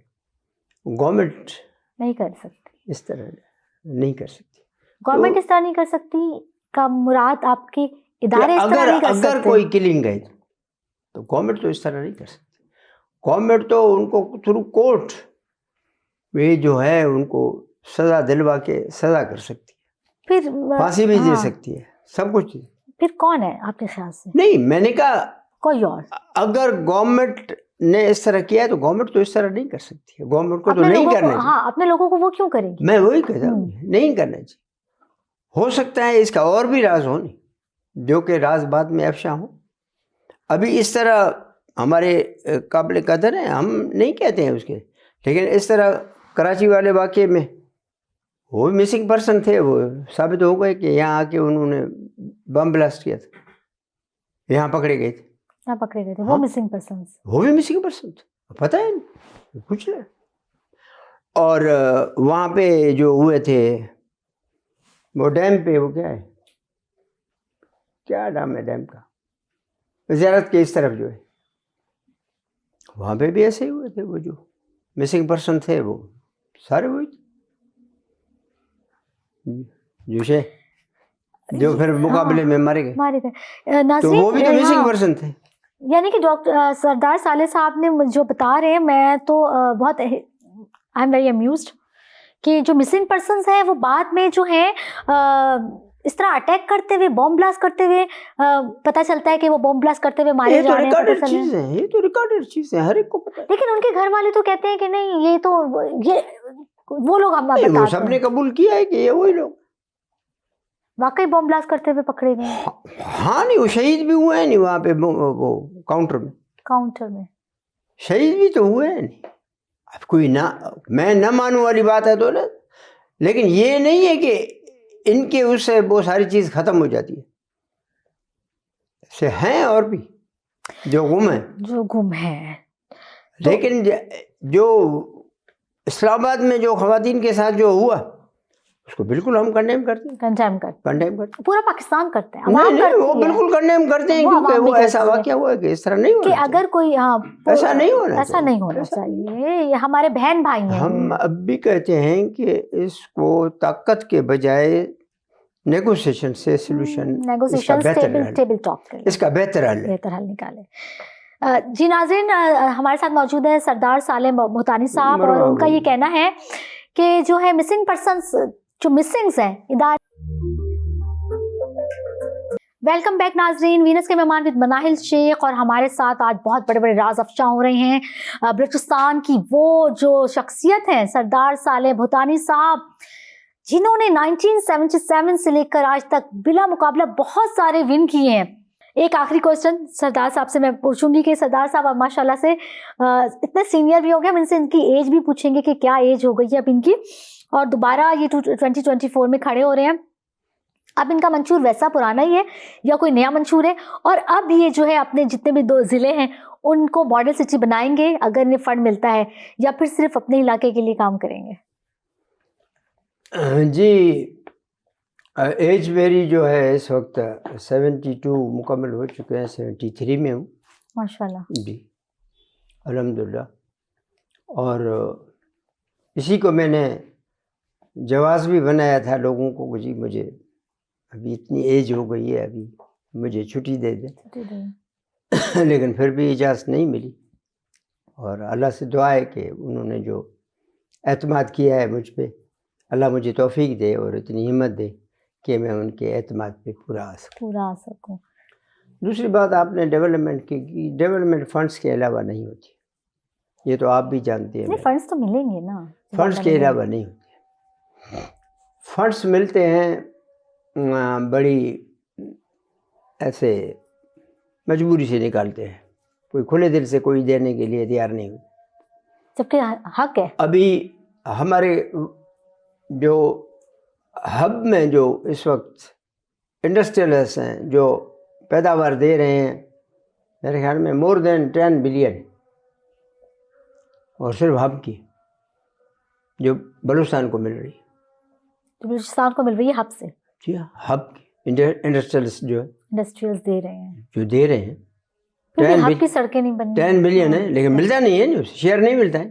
گورنمنٹ نہیں کر سکتی، اس طرح نہیں کر سکتی. گورنمنٹ اس طرح نہیں کر سکتی کا مراد آپ کے ادارے اس طرح نہیں کر سکتے. اگر کوئی کلنگ ہے تو گورنمنٹ تو اس طرح نہیں کر سکتی. گورنمنٹ تو ان کو تھرو کورٹ یہ جو ہے ان کو سزا دلوا کے سزا کر سکتی ہے، پھر پھانسی بھی دے سکتی ہے، سب کچھ. پھر کون ہے آپ کے خیال سے؟ نہیں، میں نے کہا کوئی اور. اگر گورنمنٹ نے اس طرح کیا ہے تو گورنمنٹ تو اس طرح نہیں کر سکتی ہے. گورنمنٹ کو تو نہیں کرنا چاہیے. ہاں، اپنے لوگوں کو وہ کیوں کرے گی؟ میں وہی کہتا ہوں، نہیں کرنا چاہیے. ہو سکتا ہے اس کا اور بھی راز ہو، نہیں جو کہ راز بعد میں افشا ہو. ابھی اس طرح ہمارے قابل قدر ہیں، ہم نہیں کہتے ہیں اس کے، لیکن اس طرح کراچی والے واقعے میں وہ مسنگ پرسن تھے، وہ ثابت ہو گئے کہ یہاں آ کے انہوں نے بم بلاسٹ کیا تھا، یہاں پکڑے گئے تھے. وہ مسنگ پرسن، وہ بھی مسنگ پرسن تھے، پتہ ہے نہیں کچھ نہیں. اور وہاں پہ جو ہوئے تھے وہ ڈیم پہ، وہ کیا نام ہے ڈیم کا، زیارت کے اس طرف جو ہے، وہاں پہ بھی ایسے ہی ہوئے تھے. وہ جو مسنگ پرسن تھے وہ سارے ہوئے تھے، جو پھر مقابلے میں مارے گئے، تو وہ بھی تو مسنگ پرسن تھے. یعنی کہ ڈاکٹر سردار صالح صاحب نے جو بتا رہے ہیں، میں تو بہت آئی ایم ویری امیوزڈ کہ جو مسنگ پرسنز ہیں وہ بعد میں جو ہیں اس طرح اٹیک کرتے ہوئے، بم بلاسٹ کرتے ہوئے پتہ چلتا ہے کہ وہ بم بلاسٹ کرتے ہوئے مارے جا رہے ہیں. یہ تو ریکارڈڈ چیز ہے، ہر ایک کو پتہ ہے. لیکن ان کے گھر والے تو کہتے ہیں کہ نہیں، یہ تو وہ لوگ ہم بتاتے ہیں، وہ سب نے قبول کیا ہے کہ یہ وہی لوگ واقعی بم بلاسٹ کرتے ہوئے پکڑے گئے. ہاں، نہیں وہ شہید بھی ہوئے ہیں، نہیں وہاں پہ وہ کاؤنٹر میں شہید بھی تو ہوئے ہیں. نہیں اب کوئی نہ، میں نہ مانوں والی بات ہے تو نا، لیکن یہ نہیں ہے کہ ان کے اس سے وہ ساری چیز ختم ہو جاتی ہے. سے ہیں اور بھی جو گم ہیں، لیکن جو اسلام آباد میں جو خواتین کے ساتھ جو ہوا اس کو بالکل ہم کنڈیم کرتے ہیں، کنڈیم کرتے کنڈیم کرتے ہیں، پورا پاکستان کرتے ہیں، ہیں، عوام نہیں وہ کرتی ہے بالکل کنڈیم کرتے ہیں، وہ کیونکہ عوام وہ بھی ایسا کرتی ہے واقعہ ہوا ہے کہ اس طرح نہیں کہ ہونا اگر کوئی ایسا نہیں ہونا ایسا نہیں ہونا چاہیے، یہ ہمارے بہن بھائی ہیں، ہم اب بھی کہتے ہیں کہ اس کو طاقت کے بجائے نیگوسیشن سے سلوشن نیگوسیشن ٹیبل ٹاک کے اس کا بہتر حل ہے۔ بہتر حل نکالے۔ جی ناظرین، ہمارے ساتھ موجود ہے سردار سالم بھوتانی صاحب، اور ان کا یہ کہنا ہے کہ جو ہے مسنگ پرسنس، جو مسنگز ہیں ادارے۔ ویلکم بیک ناظرین، وینس کے مہمان ود مناہل شیخ، اور ہمارے ساتھ آج بہت بڑے بڑے راز افشاں ہو رہے ہیں بلوچستان کی وہ جو شخصیت ہیں سردار صالح بھوتانی صاحب، جنہوں نے 1977 سے لے کر آج تک بلا مقابلہ بہت سارے ون کیے ہیں۔ ایک آخری کوشچن سردار صاحب سے میں پوچھوں گی کہ سردار صاحب اب ماشاءاللہ سے اتنے سینئر بھی ہو گئے، ہم ان سے ان کی ایج بھی پوچھیں گے کہ کیا ایج ہو گئی ہے اب ان کی، اور دوبارہ یہ 2024 میں کھڑے ہو رہے ہیں۔ اب ان کا منشور ویسا پرانا ہی ہے یا کوئی نیا منشور ہے؟ اور اب یہ جو ہے اپنے جتنے بھی 2 ضلع ہیں ان کو ماڈل سٹی بنائیں گے اگر انہیں فنڈ ملتا ہے، یا پھر صرف اپنے علاقے کے لیے کام کریں گے؟ جی ایج میری جو ہے اس وقت 72 مکمل ہو چکے ہیں، 73 میں ہوں ماشاءاللہ جی الحمدللہ، اور اسی کو میں نے جواز بھی بنایا تھا لوگوں کو کہ جی مجھے ابھی اتنی ایج ہو گئی ہے، ابھی مجھے چھٹی دے دیں، لیکن پھر بھی اجازت نہیں ملی، اور اللہ سے دعا ہے کہ انہوں نے جو اعتماد کیا ہے مجھ پہ، اللہ مجھے توفیق دے اور اتنی ہمت دے کہ میں ان کے اعتماد پہ پورا آ سکوں۔ دوسری بات آپ نے ڈیولپمنٹ کی، ڈیولپمنٹ فنڈس کے علاوہ نہیں ہوتی، یہ تو آپ بھی جانتے ہیں، فنڈس تو ملیں گے نا، فنڈس کے علاوہ نہیں ہوتے، فنڈس ملتے ہیں بڑی ایسے مجبوری سے نکالتے ہیں، کوئی کھلے دل سے کوئی دینے کے لیے تیار نہیں ہوتا، سب کے حق ہے۔ ابھی ہمارے جو ہب میں جو اس وقت انڈسٹریلسٹ ہیں جو پیداوار دے رہے ہیں، میرے خیال میں مور دین 10 بلین، اور صرف ہب کی جو بلوچستان کو مل رہی ہے، بلوچستان کو مل رہی ہے ہب سے، جی ہاں ہب کی انڈسٹریلسٹ جو ہے انڈسٹریلز دے رہے ہیں، جو دے رہے ہیں، پھر ہب کی سڑکیں نہیں بنی، 10 بلین ہے، لیکن ملتا نہیں ہے، جو شیئر نہیں ملتا ہے،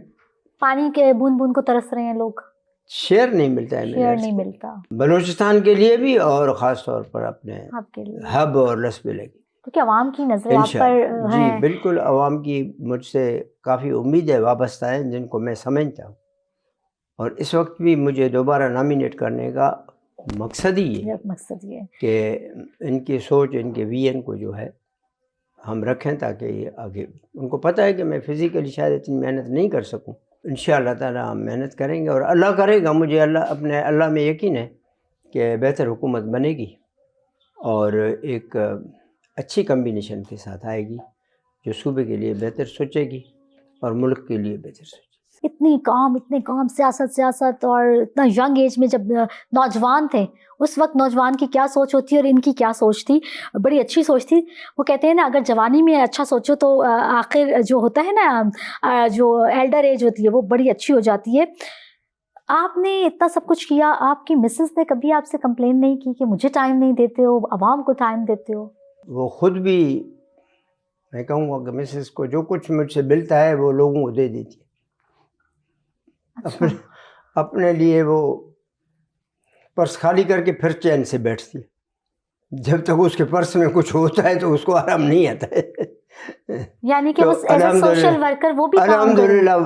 پانی کے بوند بوند کو ترس رہے ہیں لوگ، شیئر نہیں ملتا ہے، شیئر نہیں ملتا بلوچستان کے لیے بھی اور خاص طور پر اپنے ہب کے لیے، ہب اور لسبیلے کی، کیونکہ عوام کی نظریں آپ پر جی ہیں۔ بالکل، عوام کی مجھ سے کافی امید ہے، وابستہ ہیں، جن کو میں سمجھتا ہوں، اور اس وقت بھی مجھے دوبارہ نامینیٹ کرنے کا مقصد ہی یہ مقصد یہ کہ ان کی سوچ، ان کے ویژن کو جو ہے ہم رکھیں، تاکہ یہ آگے، ان کو پتہ ہے کہ میں فزیکلی شاید اتنی محنت نہیں کر سکوں، انشاءاللہ تعالی ہم محنت کریں گے، اور اللہ کرے گا، مجھے اللہ میں یقین ہے کہ بہتر حکومت بنے گی، اور ایک اچھی کمبینیشن کے ساتھ آئے گی، جو صوبے کے لیے بہتر سوچے گی اور ملک کے لیے بہتر سوچے گی۔ اتنے کام، سیاست، اور اتنا ینگ ایج میں جب نوجوان تھے، اس وقت نوجوان کی کیا سوچ ہوتی ہے اور ان کی کیا سوچ تھی، بڑی اچھی سوچ تھی۔ وہ کہتے ہیں نا اگر جوانی میں اچھا سوچو تو آخر جو ہوتا ہے نا، جو ایلڈر ایج ہوتی ہے وہ بڑی اچھی ہو جاتی ہے۔ آپ نے اتنا سب کچھ کیا، آپ کی مسز نے کبھی آپ سے کمپلین نہیں کی کہ مجھے ٹائم نہیں دیتے ہو، عوام کو ٹائم دیتے ہو؟ وہ خود بھی، میں کہوں گا کہ مسز کو جو کچھ مجھ سے ملتا ہے وہ لوگوں کو دے دیتی ہے، اپنے لیے وہ پرس خالی کر کے پھر چین سے بیٹھتی ہے، جب تک اس کے پرس میں کچھ ہوتا ہے تو اس کو آرام نہیں آتا ہے، یعنی کہ وہ ایز اے سوشل ورکر وہ بھی الحمدللہ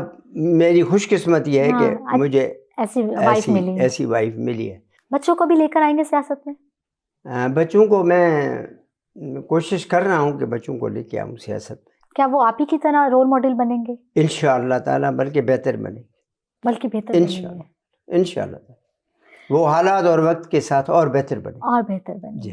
میری خوش قسمتی ہے کہ مجھے ایسی وائف ملی ہے۔ بچوں کو بھی لے کر آئیں گے سیاست میں؟ بچوں کو میں کوشش کر رہا ہوں کہ بچوں کو لے کے آؤں سیاست میں۔ کیا وہ آپ ہی کی طرح رول ماڈل بنیں گے؟ انشاءاللہ تعالیٰ، بلکہ بہتر بنے گے، بلکہ بہتر انشاءاللہ وہ حالات اور وقت کے ساتھ اور بہتر بنے اور بہتر بنے جی۔